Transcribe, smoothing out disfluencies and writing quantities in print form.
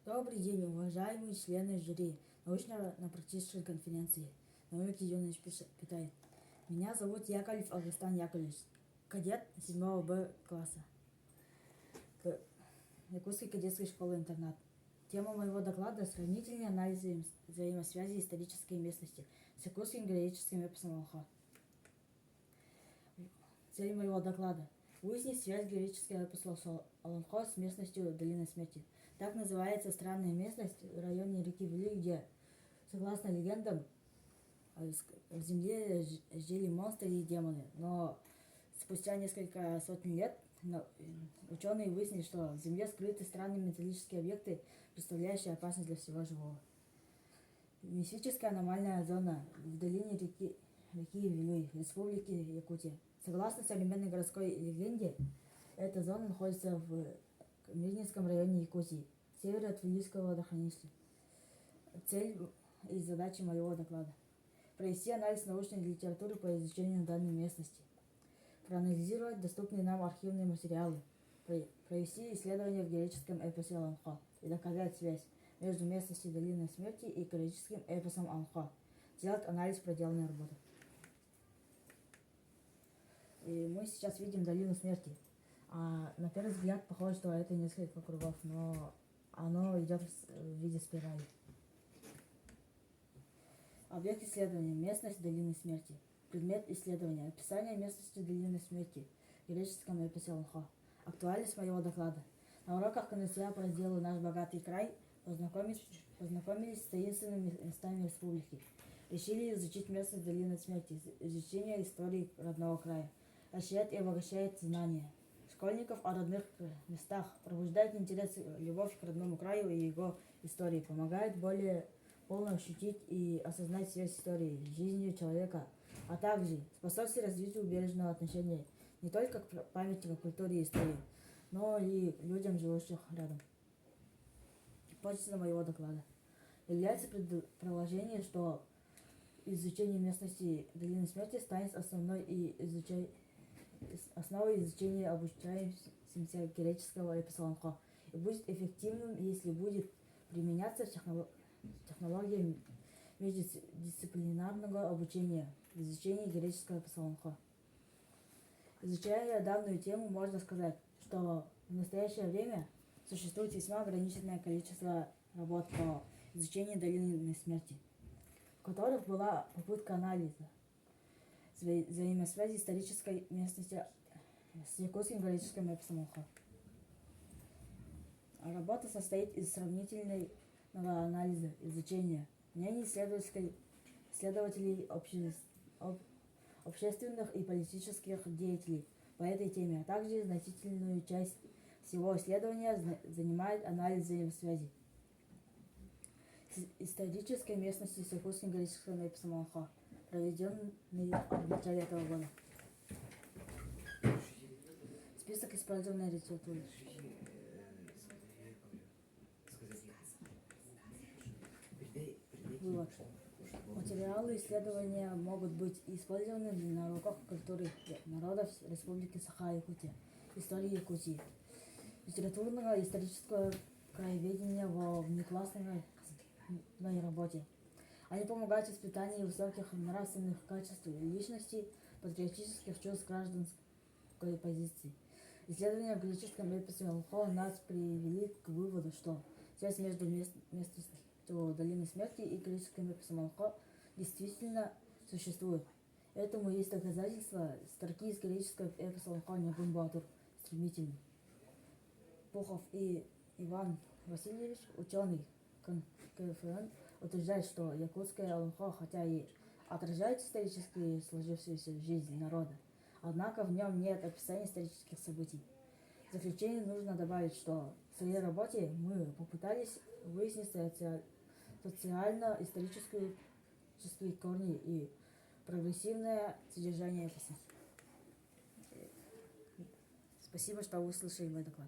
Добрый день, уважаемые члены жюри научно-практической конференции. Наумик Юрьевич питает. Меня зовут Яковлев Августан Яковлевич, кадет 7 Б класса Якутской кадетской школы-интернат. Тема моего доклада – сравнительный анализ взаимосвязи исторической местности с якутским героическим эпосом Алха. Цель моего доклада – выяснить связь героического эпоса Аланхо с местностью Долины Смерти. Так называется странная местность в районе реки Вили, где, согласно легендам, в земле жили монстры и демоны. Но спустя несколько сотен лет ученые выяснили, что в земле скрыты странные металлические объекты, представляющие опасность для всего живого. Мистическая аномальная зона в долине реки Вилюй, Республики Якутия. Согласно современной городской легенде, эта зона находится в Мирнинском районе Якутии, севера от Вилюйского водохранилища. Цель и задачи моего доклада – провести анализ научной литературы по изучению данной местности, проанализировать доступные нам архивные материалы, провести исследования в героическом эпосе Аланхо и доказать связь между местностью Долины Смерти и героическим эпосом Аланхо, сделать анализ проделанной работы. И мы сейчас видим Долину Смерти. На первый взгляд похоже, что это несколько кругов, но оно идет в виде спирали. Объект исследования – местность Долины Смерти. Предмет исследования – описание местности Долины Смерти в героическом эпосе Аланхо. Актуальность моего доклада. На уроках КНСЯ по разделу «Наш богатый край» познакомились с таинственными местами республики. Решили изучить местность Долины Смерти, изучение истории родного края. Расширяет и обогащает знания школьников о родных местах, пробуждает интерес, любовь к родному краю и его истории, помогает более полно ощутить и осознать связь истории с жизнью человека, а также способствует развитию бережного отношения не только к памятникам культуре и истории, но и людям, живущим рядом. Почта моего доклада. Является предположение, что изучение местности Долины Смерти станет основой изучения обучающимся героического эпоса Аланхо и будет эффективным, если будет применяться технология междисциплинарного обучения в изучении героического эпоса Аланхо. Изучая данную тему, можно сказать, что в настоящее время существует весьма ограниченное количество работ по изучению Долины Смерти, в которых была попытка анализа взаимосвязи исторической местности с якутским героическим эпосом Аланхо. Работа состоит из сравнительного анализа, изучения мнений исследователей, общественных и политических деятелей по этой теме, а также значительную часть всего исследования занимает анализ взаимосвязи исторической местности с якутским героическим эпосом Аланхо, проведенный в начале этого года. Список использованной литературы. Вывод. Материалы исследования могут быть использованы на уроках культуры народов Республики Саха-Якутия, истории Якутии, литературного и исторического краеведения во внеклассной работе. Они помогают в испытании высоких нравственных качеств личности, патриотических чувств, гражданской позиции. Исследования в героическом эпосе Аланхо нас привели к выводу, что связь между местностью Долины Смерти и героическим эпосом Аланхо действительно существует. Этому есть доказательства. Строки из героического эпоса Аланхо Нягун Баатур стремительный. Пухов и Иван Васильевич, ученый КФН, утверждает, что якутское Аланхо, хотя и отражает исторически сложившуюся жизнь народа, однако в нем нет описания исторических событий. В заключение нужно добавить, что в своей работе мы попытались выяснить социально-исторические корни и прогрессивное содержание эпоса. Спасибо, что вы слушали мой доклад.